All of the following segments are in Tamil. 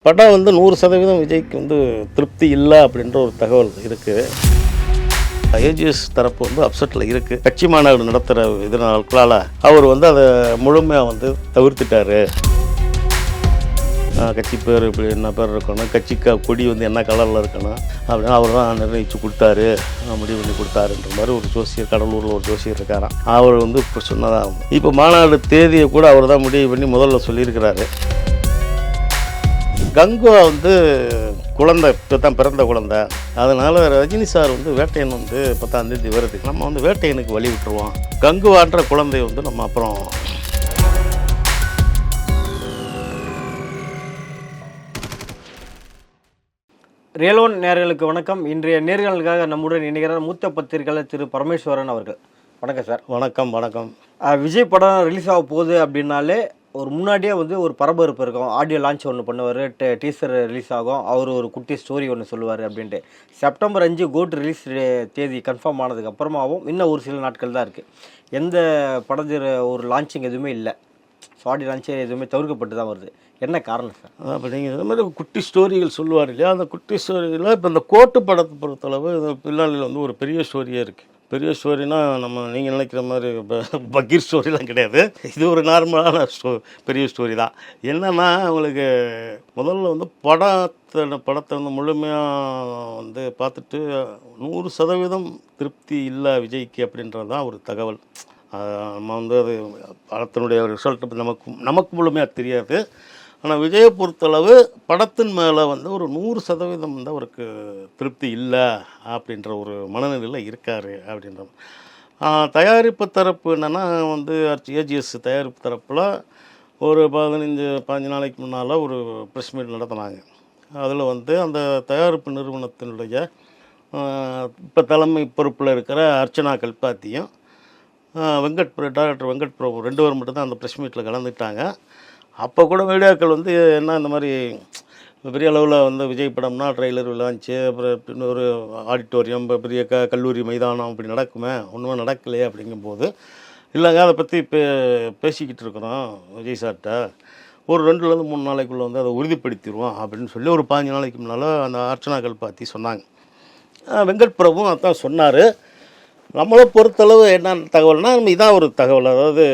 படம் வந்து 100% விஜய்க்கு வந்து திருப்தி இல்லை அப்படின்ற ஒரு தகவல் இருக்குது. ஏஜிஎஸ் தரப்பு வந்து அப்செட்டில் இருக்குது. கட்சி மாநாடு நடத்துகிற இதனால அவர் வந்து அதை முழுமையாக வந்து தவிர்த்துட்டார். கட்சி பேர் இப்படி என்ன பேர் இருக்கணும், கட்சி கொடி வந்து என்ன கலரில் இருக்கணும் அப்படின்னு அவர் தான் நிர்ணயித்து கொடுத்தாரு, முடிவு பண்ணி கொடுத்தாருன்ற மாதிரி ஒரு ஜோசியர், கடலூரில் ஒரு ஜோசியர் இருக்காராம். அவர் வந்து இப்போ சொன்னதாகும். இப்போ மாநாடு தேதியை கூட அவர் தான் முடிவு பண்ணி முதல்ல சொல்லியிருக்கிறாரு. கங்குவா வந்து குழந்தை, இப்போ தான் பிறந்த குழந்தை. அதனால் ரஜினி சார் வந்து வேட்டையன் வந்து 10ஆம் தேதி வருது, நம்ம வந்து வேட்டையனுக்கு வழி விட்டுருவோம். கங்குவான்ற குழந்தைய வந்து நம்ம அப்புறம் ரியல் ஒன் நேயர்களுக்கு வணக்கம். இன்றைய நேர்களுக்காக நம்முடன் இணைகிறார் மூத்த பத்திரிகையாளர் திரு பரமேஸ்வரன் அவர்கள். வணக்கம் சார். வணக்கம். வணக்கம். விஜய் படம் ரிலீஸ் ஆக போகுது அப்படின்னாலே ஒரு முன்னாடியே வந்து ஒரு பரபரப்பு இருக்கும். ஆடியோ லான்ச் ஒன்று பண்ணுவார், டீசர் ரிலீஸ் ஆகும், அவர் ஒரு குட்டி ஸ்டோரி ஒன்று சொல்லுவார் அப்படின்ட்டு. செப்டம்பர் 5 கோட் ரிலீஸ் தேதி கன்ஃபார்ம் ஆனதுக்கு அப்புறமாவும் இன்னும் ஒரு சில நாட்கள் தான் இருக்குது. எந்த படத்தில் ஒரு லான்ச்சிங் எதுவுமே இல்லை. ஸோ ஆடியோ லான்ச்சே எதுவுமே தவிர்க்கப்பட்டு தான் வருது. என்ன காரணம் சார்? அப்போ நீங்கள் இது மாதிரி குட்டி ஸ்டோரிகள் சொல்லுவார் இல்லையா, அந்த குட்டி ஸ்டோரியில் இப்போ இந்த கோட்டு படத்தை பொறுத்தளவு பின்னாளில் வந்து ஒரு பெரிய ஸ்டோரியே இருக்குது. பெரிய ஸ்டோரினா நம்ம நீங்கள் நினைக்கிற மாதிரி பகீர் ஸ்டோரிலாம் கிடையாது. இது ஒரு நார்மலான பெரிய ஸ்டோரி தான். என்னென்னா உங்களுக்கு முதல்ல வந்து படத்தை வந்து முழுமையாக வந்து பார்த்துட்டு 100% திருப்தி இல்லை விஜய்க்கு அப்படின்றது தான் ஒரு தகவல். நம்ம வந்து அது படத்தினுடைய ரிசல்ட் நமக்கு முழுமையாக தெரியாது. ஆனால் விஜயை பொறுத்தளவு படத்தின் மேலே வந்து ஒரு 100% வந்து அவருக்கு திருப்தி இல்லை அப்படின்ற ஒரு மனநிலையில் இருக்கார் அப்படின்ற. தயாரிப்பு தரப்பு என்னென்னா வந்து ஏஜிஎஸ் தயாரிப்பு தரப்பில் ஒரு 15 நாளைக்கு முன்னால் ஒரு ப்ரெஸ் மீட் நடத்தினாங்க. அதில் வந்து அந்த தயாரிப்பு நிறுவனத்தினுடைய இப்போ தலைமை பொறுப்பில் இருக்கிற அர்ச்சனா கல்பாத்தியும் டைரக்டர் வெங்கட் பிரபு 2 பேர் மட்டும்தான் அந்த ப்ரெஸ் மீட்டில் கலந்துட்டாங்க. அப்போ கூட மீடியாக்கள் வந்து என்ன இந்த மாதிரி பெரிய அளவில் வந்து விஜய் படம்னா ட்ரெய்லர் லான்ச்சு, அப்புறம் ஒரு ஆடிட்டோரியம், பெரிய கல்லூரி மைதானம் அப்படி நடக்குமே, ஒன்றுமே நடக்கலையே அப்படிங்கும்போது, இல்லைங்க அதை பற்றி பேசிக்கிட்டு இருக்கிறோம் விஜய் சார்கிட்ட, ஒரு 2-3 நாளைக்குள்ளே வந்து அதை உறுதிப்படுத்திடுவோம் அப்படின்னு சொல்லி ஒரு 15 நாளைக்கு முன்னால் அந்த அர்ச்சனா கல்பாத்தி சொன்னாங்க. வெங்கட் பிரபுவும் அதான் சொன்னார். நம்மளை பொறுத்தளவு என்ன தகவல்னால் நம்ம இதான் ஒரு தகவல், அதாவது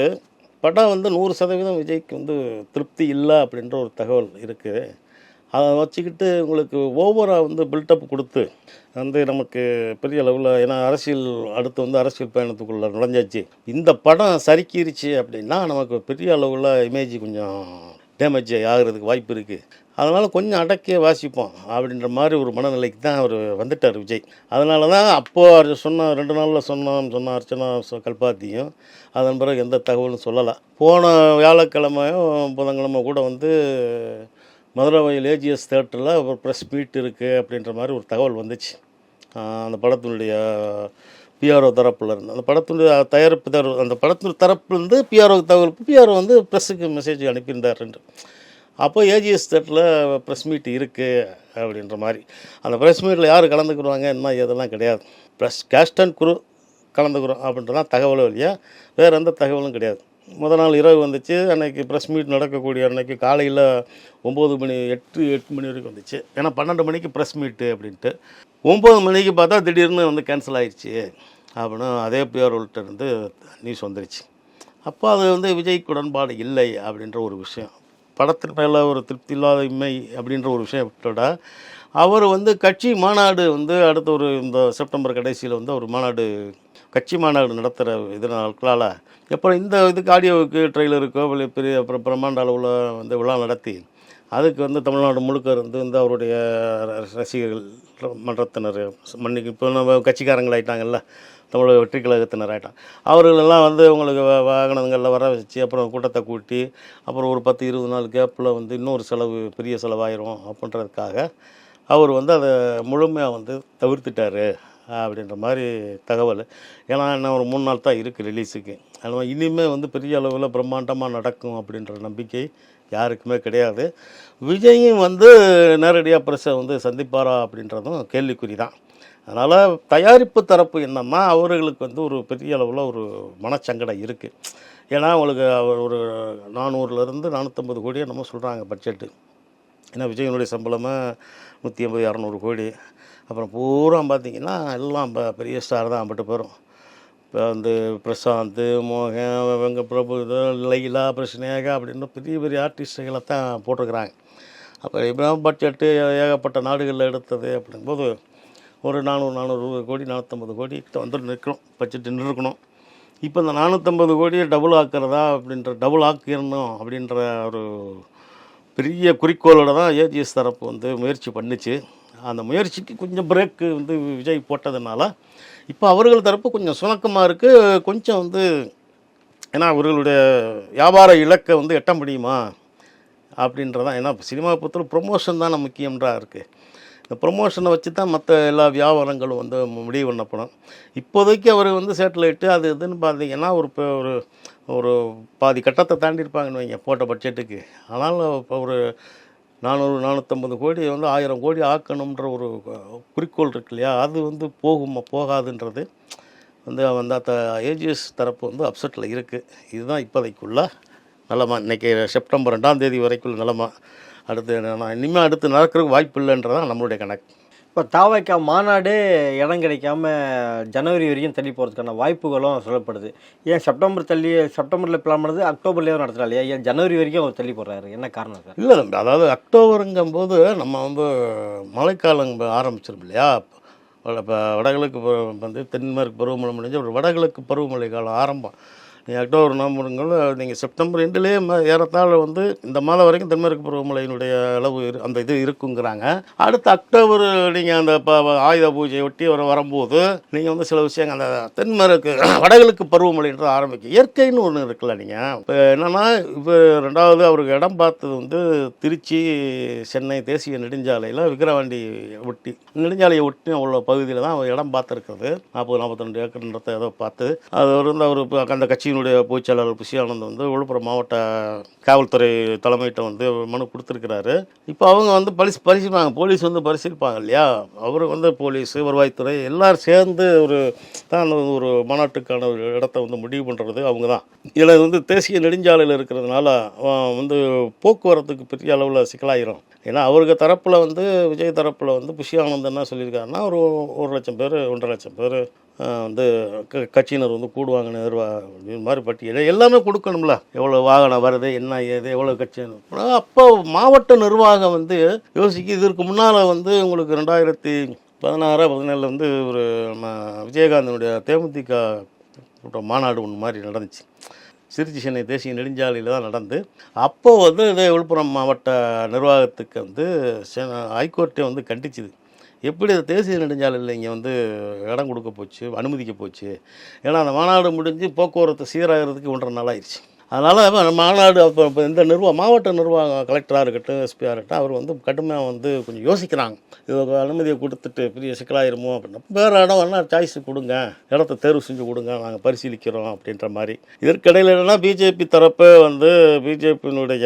படம் வந்து 100% விஜய்க்கு வந்து திருப்தி இல்லை அப்படின்ற ஒரு தகவல் இருக்குது. அதை வச்சுக்கிட்டு உங்களுக்கு ஓவராக வந்து பில்டப் கொடுத்து வந்து நமக்கு பெரிய அளவில், ஏன்னா அடுத்து வந்து அரசியல் பயணத்துக்குள்ளே நுழைஞ்சாச்சு, இந்த படம் சறுக்கிருச்சு அப்படின்னா நமக்கு பெரிய அளவில் இமேஜ் கொஞ்சம் டேமேஜ் ஆகிறதுக்கு வாய்ப்பு இருக்குது. அதனால் கொஞ்சம் அடக்கியே வாசிப்போம் அப்படின்ற மாதிரி ஒரு மனநிலைக்கு தான் அவர் வந்துட்டார் விஜய். அதனால தான் அப்போது 2 நாளில் சொன்ன அர்ச்சனா கல்பாத்தியும் அதன் பிறகு எந்த தகவலும் சொல்லலை. போன வியாழக்கிழமையும் புதன்கிழமை கூட வந்து மதுரை ஏஜிஎஸ் தேட்டரில் ஒரு ப்ரெஸ் மீட் இருக்குது அப்படின்ற மாதிரி ஒரு தகவல் வந்துச்சு. அந்த படத்தினுடைய பிஆர்ஓ தரப்பில் இருந்து, அந்த படத்தினுடைய தயாரிப்பு அந்த படத்தினுடைய தரப்புலேருந்து பிஆர்ஓ வந்து ப்ரெஸ்ஸுக்கு மெசேஜ் அனுப்பியிருந்தார். அப்போ ஏஜிஎஸ் தேட்டரில் ப்ரெஸ் மீட் இருக்குது அப்படின்ற மாதிரி. அந்த ப்ரெஸ் மீட்டில் யார் கலந்துக்குருவாங்க என்ன இதெல்லாம் கிடையாது. கேஸ்ட் அண்ட் குரு கலந்துக்கிறோம் அப்படின்றதான் தகவலும் இல்லையா, வேறு எந்த தகவலும் கிடையாது. முதல் நாள் இரவு வந்துச்சு. அன்றைக்கி ப்ரெஸ் மீட் நடக்கக்கூடிய அன்றைக்கி காலையில் 9 மணி 8 மணி வரைக்கும் வந்துச்சு. ஏன்னா 12 மணிக்கு ப்ரெஸ் மீட்டு அப்படின்ட்டு 9 மணிக்கு பார்த்தா திடீர்னு வந்து கேன்சல் ஆகிடுச்சு அப்படின்னு அதே பிஆர்ஓல்கிட்ட இருந்து நியூஸ் வந்துருச்சு. அப்போ அது வந்து விஜய்க்கு உடன்பாடு இல்லை அப்படின்ற ஒரு விஷயம், படத்தின் மேலே ஒரு திருப்தி இல்லாத இன்மை அப்படின்ற ஒரு விஷயம் விட்டோட, அவர் வந்து கட்சி மாநாடு வந்து அடுத்த ஒரு இந்த செப்டம்பர் கடைசியில் வந்து ஒரு கட்சி மாநாடு நடத்துகிற இதனால அப்புறம் இந்த இதுக்கு ஆடியோவுக்கு ட்ரெய்லருக்கோ பெரிய அப்புறம் பிரம்மாண்ட அளவில் வந்து விழா நடத்தி அதுக்கு வந்து தமிழ்நாடு முழுக்க இருந்து வந்து அவருடைய ரசிகர்கள் மன்றத்தினர் இப்போ நம்ம கட்சிக்காரங்கள் ஆகிட்டாங்கல்ல, தமிழக வெற்றி கழகத்தினர் ஆகிட்டாங்க, அவர்களெல்லாம் வந்து உங்களுக்கு வாகனங்களில் வர வச்சு அப்புறம் கூட்டத்தை கூட்டி அப்புறம் ஒரு 10-20 நாள் கேப்பில் வந்து இன்னொரு பெரிய செலவாயிரும் அப்படின்றதுக்காக அவர் வந்து அதை முழுமையாக வந்து தவிர்த்துட்டார் அப்படின்ற மாதிரி தகவல். ஏன்னா இன்னும் ஒரு 3 நாள் தான் இருக்குது ரிலீஸுக்கு. அதனால் இனிமேல் வந்து பெரிய அளவில் பிரம்மாண்டமாக நடக்கும் அப்படின்ற நம்பிக்கை யாருக்குமே கிடையாது. விஜயும் வந்து நேரடியாக ப்ரெஸ்ஸை வந்து சந்திப்பாரா அப்படின்றதும் கேள்விக்குறி தான். அதனால் தயாரிப்பு தரப்பு என்னன்னா அவர்களுக்கு வந்து ஒரு பெரிய அளவில் ஒரு மனச்சங்கடம் இருக்குது. ஏன்னா அவங்களுக்கு ஒரு 400 450 கோடியை நம்ம சொல்கிறாங்க பட்ஜெட்டு. ஏன்னா விஜயனுடைய சம்பளமே 150 200 கோடி. அப்புறம் பூரா பார்த்தீங்கன்னா எல்லாம் பெரிய ஸ்டார் தான் அம்பிட்டு போகிறோம். இப்போ வந்து பிரசாந்த், மோகன், வெங்க பிரபு, லைலா, பிரஸ்னேகா அப்படின்னு பெரிய பெரிய ஆர்டிஸ்ட்டுகளை தான் போட்டிருக்கிறாங்க. அப்போ இப்போ பட்ஜெட்டு ஏகப்பட்ட நாடுகளில் எடுத்தது அப்படிங்கும்போது ஒரு 400 கோடி 450 கோடி வந்து நிற்கணும், பட்ஜெட் நின்றுக்கணும். இப்போ இந்த 450 கோடியை டபுள் ஆக்கிறதா டபுள் ஆக்கிடணும் அப்படின்ற ஒரு பெரிய குறிக்கோளோட தான் ஏஜிஎஸ் தரப்பு வந்து முயற்சி பண்ணிச்சு. அந்த முயற்சிக்கு கொஞ்சம் பிரேக்கு வந்து விஜய் போட்டதுனால இப்போ அவர்கள் தரப்பு கொஞ்சம் சுணக்கமாக இருக்குது. கொஞ்சம் வந்து ஏன்னா அவர்களுடைய வியாபார இலக்கை வந்து எட்ட முடியுமா அப்படின்றதான். ஏன்னா சினிமா பொறுத்தவரை ப்ரொமோஷன் தானே முக்கியம்ன்றா இருக்குது. இந்த ப்ரொமோஷனை வச்சு தான் மற்ற எல்லா வியாபாரங்களும் வந்து முடிவு பண்ணப்படும். இப்போதைக்கு அவர் வந்து சேட்டலைட்டு அது இதுன்னு பார்த்தீங்கன்னா ஒரு ஒரு பாதி கட்டத்தை தாண்டியிருப்பாங்கன்னு வைங்க போட்ட பட்ஜெட்டுக்கு. ஆனால் இப்போ ஒரு 400 450 கோடி வந்து 1000 கோடி ஆக்கணுன்ற ஒரு குறிக்கோள் இருக்கு இல்லையா, அது வந்து போகாதுன்றது வந்து அந்த ஏஜிஎஸ் தரப்பு வந்து அப்செட்டில் இருக்குது. இதுதான் இப்போதைக்குள்ள நிலமை. இன்றைக்கி செப்டம்பர் 2ஆம் தேதி வரைக்குள்ள நிலமை. இனிமேல் அடுத்து நடக்கிறதுக்கு வாய்ப்பு இல்லைன்றதான் நம்மளுடைய கணக்கு. இப்போ தாவைக்கா மாநாடு இடம் கிடைக்காம ஜனவரி வரைக்கும் தள்ளி போகிறதுக்கான வாய்ப்புகளும் சொல்லப்படுது. ஏன் செப்டம்பரில் பிளான் பண்ணுறது அக்டோபர்லேயே நடத்துகிறா இல்லையா, ஏன் ஜனவரி வரைக்கும் அவர் தள்ளி போடுறாரு, என்ன காரணம் சார்? இல்லை அதாவது அக்டோபருங்கும்போது நம்ம வந்து மழைக்காலம் ஆரம்பிச்சிடும் இல்லையா. இப்போ வடகிழக்கு வந்து தென்மேற்கு பருவமழை முடிஞ்சு ஒரு வடகிழக்கு பருவமழை காலம் ஆரம்பம். நீங்கள் அக்டோபர் நவம்பருங்கள் நீங்கள் செப்டம்பர் எண்டுலேயே ஏறத்தாழ வந்து இந்த மாதம் வரைக்கும் தென்மேற்கு பருவமழையினுடைய அளவு அந்த இது இருக்குங்கிறாங்க. அடுத்த அக்டோபர் நீங்கள் அந்த ஆயுத பூஜையை ஒட்டி வரும்போது நீங்கள் வந்து சில விஷயங்கள் அந்த தென்மேற்கு வடகிழக்கு பருவமழைன்றது ஆரம்பிக்கும். இயற்கைன்னு ஒன்று இருக்குல்ல. நீங்கள் இப்போ என்னென்னா இப்போ 2வது அவருக்கு இடம் பார்த்தது வந்து திருச்சி சென்னை தேசிய நெடுஞ்சாலையில் விக்கிரவாண்டி ஒட்டி நெடுஞ்சாலையை ஒட்டி உள்ள பகுதியில் தான் அவர் இடம் பார்த்துருக்குறது. 40-42 ஏக்கர்ன்றதை ஏதோ பார்த்து அது வந்து அவர் அந்த கட்சியினுடைய பொதுச்செயலாளர் புஷி ஆனந்த் வந்து விழுப்புரம் மாவட்ட காவல்துறை தலைமையிட்ட வந்து மனு கொடுத்துருக்கிறாரு. இப்போ அவங்க வந்து பரிசீலிப்பாங்க, போலீஸ் வந்து பரிசீலிப்பாங்க இல்லையா. அவர் வந்து போலீஸ், வருவாய்த்துறை எல்லோரும் சேர்ந்து ஒரு மாநாட்டுக்கான ஒரு இடத்த வந்து முடிவு பண்ணுறது அவங்க தான். இதில் வந்து தேசிய நெடுஞ்சாலையில் இருக்கிறதுனால வந்து போக்குவரத்துக்கு பெரிய அளவில் சிக்கலாயிரும். ஏன்னா அவருக்கு தரப்பில் வந்து விஜய் தரப்பில் வந்து புஷி ஆனந்த் என்ன சொல்லியிருக்காருன்னா ஒரு 1,00,000 பேர் 1,50,000 பேர் வந்து கட்சியினர் வந்து கூடுவாங்கன்னு மாதிரி பட்டியல் எல்லாமே கொடுக்கணும்ல. எவ்வளோ வாகனம் வருது, என்ன ஏது, எவ்வளோ கட்சி. அப்போ மாவட்ட நிர்வாகம் வந்து இதற்கு முன்னால் வந்து உங்களுக்கு 2016-17 வந்து ஒரு விஜயகாந்தனுடைய தேமுதிக மாநாடு ஒன்று மாதிரி நடந்துச்சு. திருச்சி சென்னை தேசிய நெடுஞ்சாலையில் தான் நடந்து. அப்போது வந்து இதே விழுப்புரம் மாவட்ட நிர்வாகத்துக்கு வந்து ஹைகோர்ட்டே வந்து கண்டிச்சுது. எப்படி அது தேசிய நெடுஞ்சாலையில் இங்கே வந்து இடம் கொடுக்க போச்சு, அனுமதிக்க போச்சு. ஏன்னா அந்த மாநாடு முடிஞ்சு போக்குவரத்து சீராகிறதுக்கு 1.5 நாள் ஆயிடுச்சு. அதனால் மாநாடு இப்போ இந்த மாவட்ட நிர்வாகம் கலெக்டராக இருக்கட்டும், எஸ்பியாக இருக்கட்டும், அவர் வந்து கடுமையாக வந்து கொஞ்சம் யோசிக்கிறாங்க. இது அனுமதியை கொடுத்துட்டு பெரிய சிக்கலாயிருமோ அப்படின்னா வேறு இடம் வேணால் சாய்ஸ் கொடுங்க, இடத்த தேர்வு செஞ்சு கொடுங்க, நாங்கள் பரிசீலிக்கிறோம் அப்படின்ற மாதிரி. இதற்கிடையில் என்னென்னா பிஜேபி தரப்பு வந்து பிஜேபியினுடைய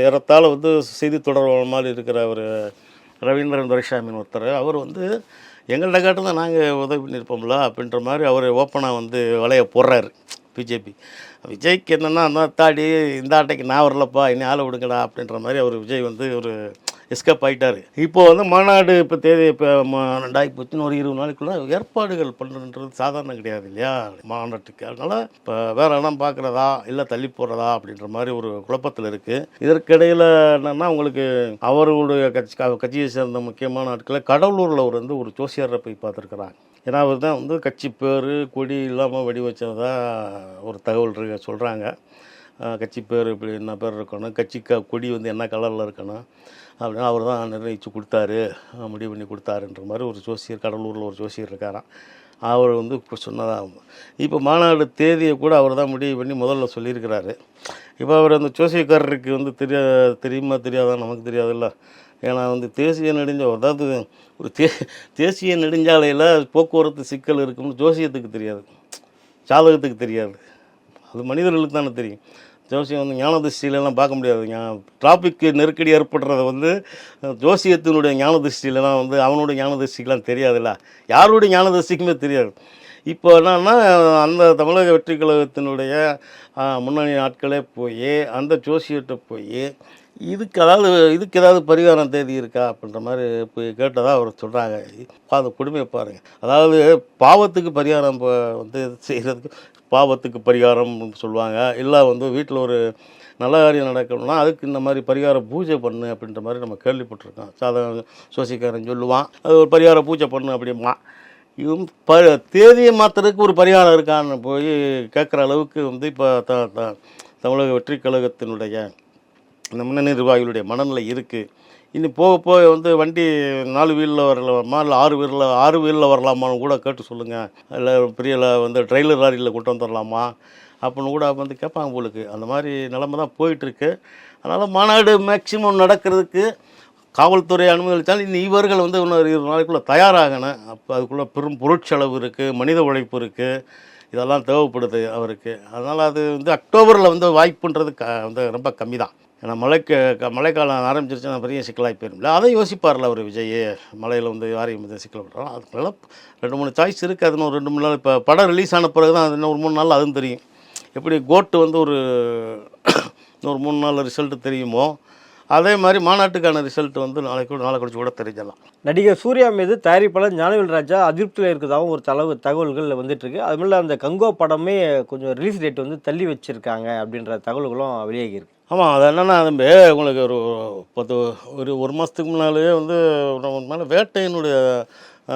ஏறத்தாழ வந்து செய்தி தொடர்பாளர் மாதிரி இருக்கிற ஒரு ரவீந்திரன் துரைசாமின்னு ஒருத்தர், அவர் வந்து எங்கள்கிட்ட காட்டு தான் நாங்கள் உதவி பண்ணியிருப்போம்ல அப்படின்ற மாதிரி அவர் ஓப்பனாக வந்து வலையை போடுறாரு பிஜேபி. விஜய்க்கு என்னென்னா அந்த தாடி இந்த ஆட்டைக்கு நான் வரலப்பா, இன்னும் ஆளை விடுங்கடா அப்படின்ற மாதிரி அவர் விஜய் வந்து ஒரு எஸ்கேப் ஆகிட்டார். இப்போது வந்து மாநாடு இப்போ தேதி இப்போ போச்சுன்னு ஒரு 20 நாளைக்குள்ளே ஏற்பாடுகள் பண்ணுறது சாதாரணம் கிடையாது இல்லையா மாநாட்டுக்கு. அதனால் இப்போ வேறு இடம் பார்க்குறதா இல்லை தள்ளி போடுறதா அப்படின்ற மாதிரி ஒரு குழப்பத்தில் இருக்குது. இதற்கிடையில் என்னென்னா உங்களுக்கு அவருடைய கட்சியை சேர்ந்த முக்கியமான ஆட்களை கடலூரில் வந்து ஒரு ஜோசியரை போய் பார்த்துருக்குறாங்க. ஏன்னா அவர் தான் வந்து கட்சி பேர் கொடி இல்லாமல் வெடி வச்சதா ஒரு தகவல் சொல்கிறாங்க. கட்சி பேர் இப்படி என்ன பேர் இருக்கணும், கட்சி கொடி வந்து என்ன கலரில் இருக்கணும் அப்படின்னா அவர் தான் நிர்ணயித்து கொடுத்தாரு, முடிவு பண்ணி கொடுத்தாருன்ற மாதிரி ஒரு ஜோசியர் கடலூரில் ஒரு ஜோசியர் இருக்காராம். அவர் வந்து சொன்னதாக இப்போ மாநாடு தேதியை கூட அவர் தான் முடிவு பண்ணி முதல்ல சொல்லியிருக்கிறாரு. இப்போ அவர் அந்த ஜோசியக்காரருக்கு வந்து தெரியுமா தெரியாதான் நமக்கு தெரியாதுல்ல. ஏன்னா வந்து அதாவது ஒரு தேசிய நெடுஞ்சாலையில் போக்குவரத்து சிக்கல் இருக்குன்னு ஜோசியத்துக்கு தெரியாது, ஜாதகத்துக்கு தெரியாது, அது மனிதர்களுக்கு தானே தெரியும். ஜோசியம் வந்து ஞான திருஷ்டியிலலாம் பார்க்க முடியாது. டிராஃபிக் நெருக்கடி ஏற்படுறத வந்து ஜோசியத்தினுடைய ஞான திருஷ்டியிலலாம் வந்து அவனுடைய ஞான திருஷ்டிக்கெலாம் தெரியாதுல்ல, யாருடைய ஞான திருஷ்டிக்குமே தெரியாது. இப்போ என்னன்னா அந்த தமிழக வெற்றி கழகத்தினுடைய முன்னணி ஆட்களே போய் அந்த ஜோசியர்கிட்ட போய் இதுக்கு ஏதாவது பரிகாரம் தேதி இருக்கா அப்படின்ற மாதிரி போய் கேட்டதாக அவர் சொல்கிறாங்க. அந்த கொடுமையை பாருங்கள். அதாவது பாவத்துக்கு பரிகாரம் வந்து செய்கிறதுக்கு பாவத்துக்கு பரிகாரம் சொல்லுவாங்க. இல்லை வந்து வீட்டில் ஒரு நல்ல காரியம் நடக்கணும்னா அதுக்கு இந்த மாதிரி பரிகார பூஜை பண்ணு அப்படின்ற மாதிரி நம்ம கேள்விப்பட்டிருக்கோம். சாதாரண சோசிக்காரன் சொல்லுவான், அது ஒரு பரிகார பூஜை பண்ணு அப்படிமா. இவன் தேதியை மாற்றுறதுக்கு ஒரு பரிகாரம் இருக்கான்னு போய் கேட்குற அளவுக்கு வந்து இப்போ தமிழக வெற்றி கழகத்தினுடைய இந்த முன்னணி நிர்வாகிகளுடைய மனநிலை இருக்குது. இனி போக போக வந்து வண்டி 4 வீலில் வரலாமா, இல்லை 6 வீலில் வரலாமான்னு கூட கேட்டு சொல்லுங்கள். இல்லை பெரிய வந்து ட்ரெய்லர் லாரியில் கொண்டு வந்துடலாமா அப்படின்னு கூட வந்து கேட்பாங்க போலுக்கு. அந்த மாதிரி நிலமை தான் போயிட்டுருக்கு. அதனால் மாநாடு மேக்சிமம் நடக்கிறதுக்கு காவல்துறை அனுமதிச்சாலும் இன்னும் இவர்கள் வந்து இன்னொரு 20 நாளைக்குள்ளே தயாராகணும். அப்போ அதுக்குள்ளே பெரும் பொருட்செலவு இருக்குது, மனித உழைப்பு இருக்குது, இதெல்லாம் தேவைப்படுது அவருக்கு. அதனால் அது வந்து அக்டோபரில் வந்து வாய்ப்புன்றது வந்து ரொம்ப கம்மி தான். ஏன்னா மழைக்காலம் ஆரம்பிச்சிருச்சுன்னா பெரிய சிக்கலாகி போயிரும்ல. அதை யோசிப்பார்ல அவர் விஜய். மழையில் வந்து யாரையும் வந்து சிக்கலப்படுறோம். அதுக்குள்ள 2-3 சாய்ஸ் இருக்குது. அது ஒரு 2-3 நாள் இப்போ படம் ரிலீஸ் ஆன பிறகு தான் அது இன்னும் ஒரு 3 நாள் அதுவும் தெரியும். எப்படி கோட்டு வந்து ஒரு 3 நாள் ரிசல்ட்டு தெரியுமோ அதே மாதிரி மாநாட்டுக்கான ரிசல்ட் வந்து நாளை கழிச்சு கூட தெரிஞ்சிடலாம். நடிகர் சூர்யா மீது தயாரிப்பாளர் ஞானவேல் ராஜா அதிருப்தியில் இருக்கிறதாகவும் ஒரு தகவல்கள் வந்துட்டு இருக்கு. அது மாதிரி அந்த கங்கோ படமே கொஞ்சம் ரிலீஸ் டேட் வந்து தள்ளி வச்சிருக்காங்க அப்படின்ற தகவல்களும் வெளியாகி இருக்கு. ஆமாம், அது என்னென்னா அது உங்களுக்கு ஒரு மாதத்துக்கு முன்னாலே வந்து மேலே வேட்டையினுடைய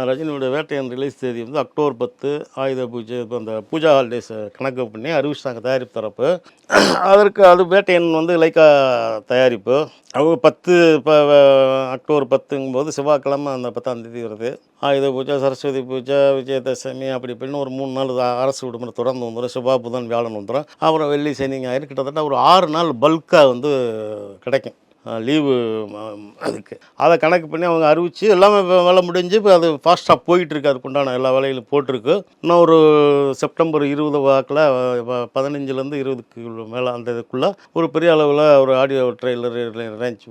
ரஜினியுடைய வேட்டையன் ரிலீஸ் தேதி வந்து அக்டோபர் 10 ஆயுத பூஜை இப்போ அந்த பூஜா ஹாலிடேஸை கணக்கு பண்ணி அறிவிச்சிட்டாங்க தயாரிப்பு தரப்பு. அதற்கு அது வேட்டையன் வந்து லைக்கா தயாரிப்பு. அவங்க 10 இப்போ அக்டோபர் 10ங்கும்போது செவ்வாய்க்கிழமை அந்த 10ஆம் தேதி வருது. ஆயுத பூஜை, சரஸ்வதி பூஜை, விஜயதசமி அப்படி இப்படின்னு ஒரு 3 நாள் அரசு விடுமுறை தொடர்ந்து வந்துடும். செவ்வாய், புதன், வியாழன் வந்துடும். அப்புறம் வெள்ளி, சனி, ஞாயிறு கிட்டத்தட்ட ஒரு 6 நாள் பல்காக வந்து கிடைக்கும் லீவு. அதுக்கு அதை கணக்கு பண்ணி அவங்க அறிவித்து எல்லாமே வேலை முடிஞ்சு இப்போ அது ஃபாஸ்ட்டாக போயிட்டுருக்கு. அதுக்குண்டான எல்லா வேலைகளும் போட்டிருக்கு. இன்னும் ஒரு செப்டம்பர் 20 வாக்கில் 15லேருந்து 20க்கு மேலே அந்த இதுக்குள்ளே ஒரு பெரிய அளவில் ஒரு ஆடியோ ட்ரெய்லர் ரேஞ்ச்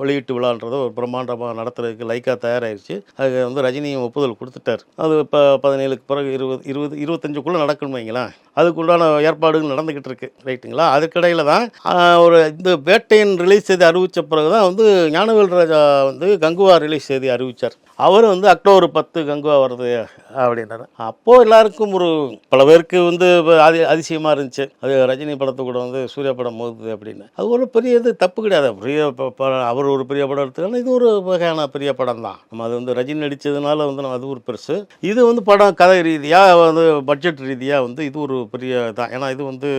வெளியீட்டு விழான்றதை ஒரு பிரம்மாண்டமாக நடத்துறதுக்கு லைக்காக தயாராகிடுச்சு. அதுக்கு வந்து ரஜினியும் ஒப்புதல் கொடுத்துட்டார். அது இப்போ 17க்கு பிறகு 25க்குள்ளே நடக்கணும் வைங்களேன். அதுக்குண்டான ஏற்பாடுகள் நடந்துக்கிட்டு இருக்கு. ரைட்டுங்களா? அதுக்கிடையில் தான் ஒரு இந்த வேட்டையின் ரிலீஸ் செய்தி அறிவித்த பிறகு தான் வந்து ஞானவேல் ராஜா வந்து கங்குவா ரிலீஸ் செய்தி அறிவித்தார். அவர் வந்து அக்டோபர் 10 கங்குவா வருது அப்படின்றாரு. அப்போது எல்லாருக்கும் ஒரு பல பேருக்கு வந்து அதிசயமாக இருந்துச்சு. அது ரஜினி படத்தை கூட வந்து சூர்யா படம் மோதுது அப்படின்னு. அது ஒரு பெரிய இது தப்பு கிடையாது. அவர் ஒரு பெரிய படம் எடுத்துக்கலாம். இது ஒரு வகையான பெரிய படம் தான். நம்ம அது வந்து ரஜினி நடித்ததுனால வந்து நம்ம அது ஒரு பெருசு. இது வந்து படம் கதை ரீதியாக வந்து பட்ஜெட் ரீதியாக வந்து இது ஒரு பெரிய தான். ஏன்னா இது வந்து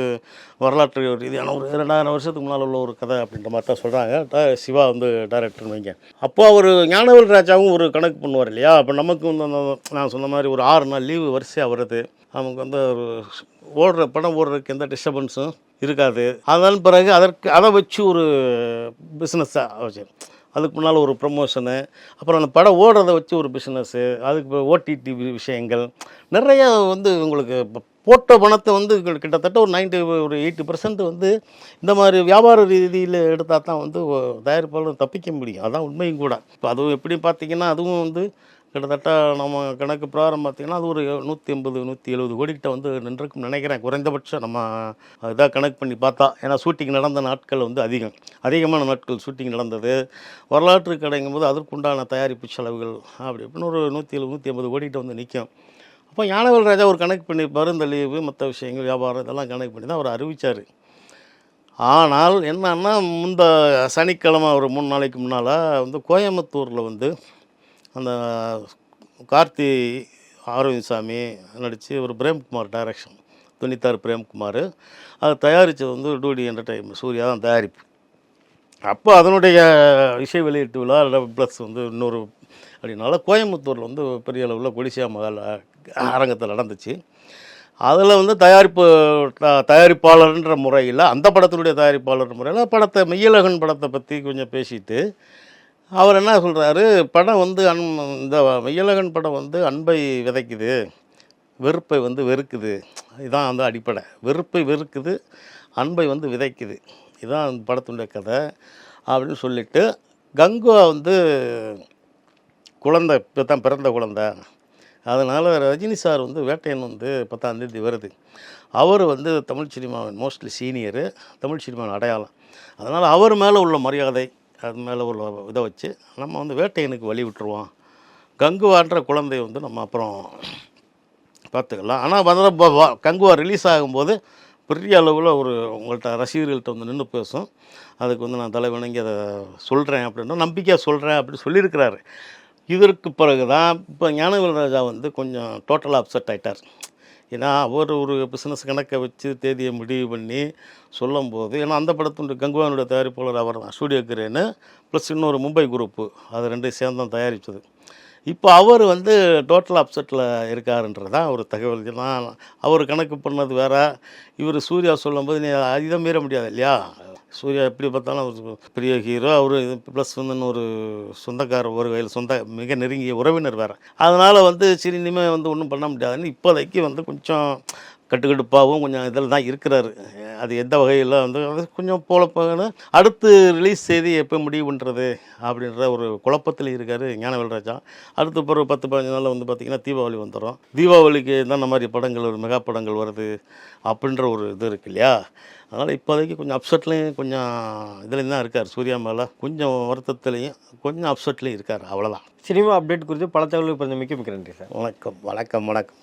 வரலாற்று ரீதியான ஒரு 2000 வருஷத்துக்கு முன்னால் உள்ள ஒரு கதை அப்படின்ற மாதிரி தான் சொல்கிறாங்க. சிவா வந்து டைரக்டர்னு வைங்க. அப்போது அவர் ஞானவேல் ராஜாவும் ஒரு கணக்கு பண்ணுவார் இல்லையா? அப்போ நமக்கு வந்து நான் சொன்ன மாதிரி ஒரு 6 நாள் லீவு வரிசையாக வருது. நமக்கு வந்து ஒரு படம் ஓடுறதுக்கு எந்த டிஸ்டர்பன்ஸும் இருக்காது. அதன் பிறகு அதை வச்சு ஒரு பிஸ்னஸாக வச்சு அதுக்கு முன்னால் ஒரு ப்ரமோஷனு, அப்புறம் அந்த படம் ஓடுறதை வச்சு ஒரு பிஸ்னஸ்ஸு, அதுக்கு ஓடிடி விஷயங்கள் நிறையா வந்து உங்களுக்கு போட்ட பணத்தை வந்து கிட்டத்தட்ட ஒரு 80% வந்து இந்த மாதிரி வியாபார ரீதியில் எடுத்தால் தான் வந்து தயாரிப்பாளர் தப்பிக்க முடியும். அதான் உண்மையும் கூட. இப்போ அதுவும் எப்படி பார்த்திங்கன்னா அதுவும் வந்து கிட்டத்தட்ட நம்ம கணக்கு பிரகாரம் பார்த்திங்கன்னா அது ஒரு 180-170 கோடிக்கிட்ட வந்து நின்றுக்குன்னு நினைக்கிறேன். குறைந்தபட்சம் நம்ம இதாக கணக்கு பண்ணி பார்த்தா. ஏன்னா ஷூட்டிங் நடந்த நாட்கள் வந்து அதிகமான நாட்கள் ஷூட்டிங் நடந்தது. வரலாற்று கடைங்கும் போது அதற்குண்டான தயாரிப்பு செலவுகள் அப்படி இப்படின்னு ஒரு 170-180 கோடிக்கிட்ட வந்து நிற்கும். அப்போ ஞானவேல் ராஜா ஒரு கணக்கு பண்ணியிருப்பார். இந்த லீவு மற்ற விஷயங்கள் வியாபாரம் இதெல்லாம் கணக்கு பண்ணி தான் அவர் அறிவித்தார். ஆனால் என்னன்னா இந்த சனிக்கிழமை ஒரு 3 நாளைக்கு முன்னால் வந்து கோயம்புத்தூரில் வந்து அந்த கார்த்தி ஆரோக்கியசாமி நடித்து ஒரு பிரேம்குமார் டைரக்ஷன் 96 பிரேம்குமார் அதை தயாரித்தது வந்து டூடி என்டர்டைன்மெண்ட் சூர்யா தான் தயாரிப்பு. அப்போ அதனுடைய இசை வெளியீட்டு விழா ப்ளஸ் வந்து இன்னொரு அப்படின்னால கோயம்புத்தூரில் வந்து பெரிய அளவில் கொடிசியா மகால் அரங்கத்தில் நடந்துச்சு. அதில் வந்து தயாரிப்பாளர்ன்ற முறையில் அந்த படத்தினுடைய தயாரிப்பாளர் முறையில் படத்தை மெய்யழகன் படத்தை பற்றி கொஞ்சம் பேசிட்டு அவர் என்ன சொல்கிறாரு, படம் வந்து இந்த மெய்யழகன் படம் வந்து அன்பை விதைக்குது, வெறுப்பை வந்து வெறுக்குது. இதுதான் வந்து அடிப்படை. வெறுப்பை வெறுக்குது, அன்பை வந்து விதைக்குது. இதுதான் அந்த படத்தினுடைய கதை அப்படின்னு சொல்லிவிட்டு கங்குவா வந்து குழந்தை இப்போ தான் பிறந்த குழந்தை, அதனால் ரஜினி சார் வந்து வேட்டையன் வந்து 10ஆம் தேதி வருது. அவர் வந்து தமிழ் சினிமாவின் மோஸ்ட்லி சீனியரு, தமிழ் சினிமாவின் அடையாளம். அதனால் அவர் மேலே உள்ள மரியாதை, அது மேலே உள்ள இதை வச்சு நம்ம வந்து வேட்டையனுக்கு வழி விட்டுருவோம். கங்குவான்ற குழந்தை வந்து நம்ம அப்புறம் பார்த்துக்கலாம். ஆனால் வந்து கங்குவா ரிலீஸ் ஆகும்போது பெரிய அளவில் ஒரு உங்கள்கிட்ட ரசிகர்கள்ட்ட வந்து நின்று பேசும். அதுக்கு வந்து நான் தலை வணங்கி அதை சொல்கிறேன் அப்படின்னா நம்பிக்கையாக சொல்கிறேன் அப்படின்னு சொல்லியிருக்கிறாரு. இதற்கு பிறகு தான் இப்போ ஞானவேல் ராஜா வந்து கொஞ்சம் டோட்டலாக அப்செட் ஆகிட்டார். ஏன்னா அவர் ஒரு பிஸ்னஸ் கணக்கை வச்சு தேதியை முடிவு பண்ணி சொல்லும்போது, ஏன்னா அந்த படத்துடைய கங்குவானுடைய தயாரிப்பாளர் அவர் தான், ஸ்டூடியோ கிரேனு ப்ளஸ் இன்னொரு மும்பை குரூப்பு, அது ரெண்டையும் சேர்ந்து தான் தயாரித்தது. இப்போ அவர் வந்து டோட்டல் அப்செட்டில் இருக்காருன்றது தான் ஒரு தகவல். தான் அவர் கணக்கு பண்ணது வேற, இவர் சூர்யா சொல்லும்போது நீ இதை மீற முடியாது இல்லையா. சூர்யா எப்படி பார்த்தாலும் ஒரு பெரிய ஹீரோ, அவர் ப்ளஸ் வந்து இன்னொரு சொந்தக்கார ஒரு வகையில் மிக நெருங்கிய உறவினர் வேறு. அதனால் வந்து சரி இனிமேல் வந்து ஒன்றும் பண்ண முடியாதுன்னு இப்போதைக்கு வந்து கொஞ்சம் கட்டுக்கடுப்பாகவும் கொஞ்சம் இதில் தான் இருக்கிறாரு. அது எந்த வகையில் வந்து அது கொஞ்சம் போலப்பான அடுத்து ரிலீஸ் செய்தி எப்போ முடிவு பண்ணுறது அப்படின்ற ஒரு குழப்பத்தில் இருக்கார் ஞானவேல் ராஜா. அடுத்து பிறகு 10-15 நாளில் வந்து பார்த்திங்கன்னா தீபாவளி வந்துடும். தீபாவளிக்கு தான் இந்த மாதிரி படங்கள் ஒரு மெகா படங்கள் வருது அப்படின்ற ஒரு இது இருக்குது இல்லையா. அதனால் இப்போதைக்கு கொஞ்சம் அப்செட்லேயும் கொஞ்சம் இதுலேயும் தான் இருக்கார். சூர்யா மேலே கொஞ்சம் வருத்தத்துலேயும் கொஞ்சம் அப்செட்லேயும் இருக்கார், அவ்வளோதான். சினிமா அப்டேட் குறித்து பல தகவல்கள் மிக்க நன்றி சார். வணக்கம்.